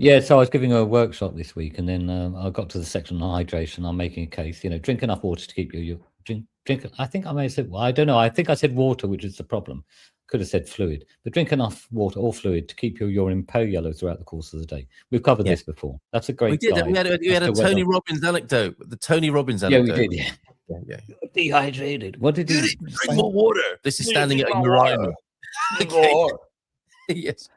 Yeah, so I was giving a workshop this week, and then I got to the section on hydration. I'm making a case, drink enough water to keep your drink. I think I may have said, well, I don't know. I think I said water, which is the problem. Could have said fluid, but drink enough water or fluid to keep your urine pale yellow throughout the course of the day. We've covered this before. That's a great. We did. Guide. We had a Tony Robbins anecdote. The Tony Robbins anecdote. Yeah, we did. Yeah. Dehydrated. What did he drink more water? This is standing at a urinal. Okay. Yes.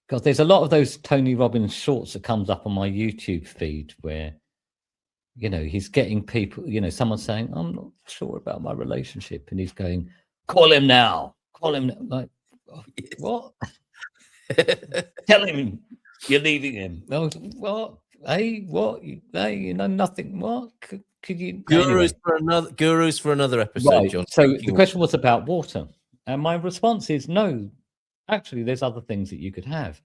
Because there's a lot of those Tony Robbins shorts that comes up on my YouTube feed where, he's getting people, someone's saying, I'm not sure about my relationship. And he's going, call him now. Call him. Like, what? Tell him you're leaving him. What? Hey, what? Hey, nothing. What? Could you? Gurus for another episode, right. John. So the question was about water. And my response is no. Actually, there's other things that you could have.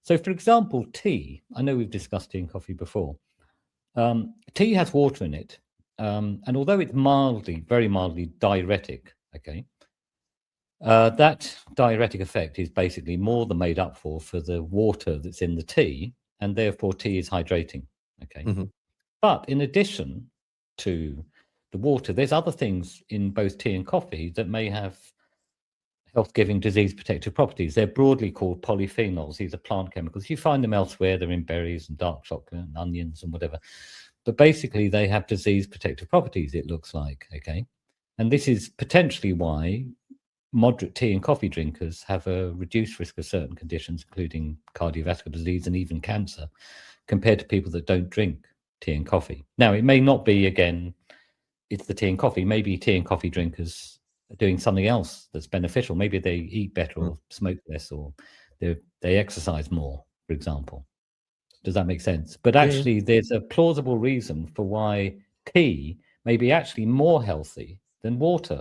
So, for example, tea. I know we've discussed tea and coffee before. Tea has water in it. And although it's very mildly diuretic, okay, that diuretic effect is basically more than made up for the water that's in the tea. And therefore, tea is hydrating, okay? Mm-hmm. But in addition to the water, there's other things in both tea and coffee that may have health-giving, disease-protective properties. They're broadly called polyphenols. These are plant chemicals. You find them elsewhere. They're in berries and dark chocolate and onions and whatever. But basically, they have disease-protective properties, it looks like, okay? And this is potentially why moderate tea and coffee drinkers have a reduced risk of certain conditions, including cardiovascular disease and even cancer, compared to people that don't drink tea and coffee. Now, it may not be, again, it's the tea and coffee. Maybe tea and coffee drinkers are doing something else that's beneficial. Maybe they eat better or smoke less or they exercise more, for example. Does that make sense? But actually, there's a plausible reason for why tea may be actually more healthy than water.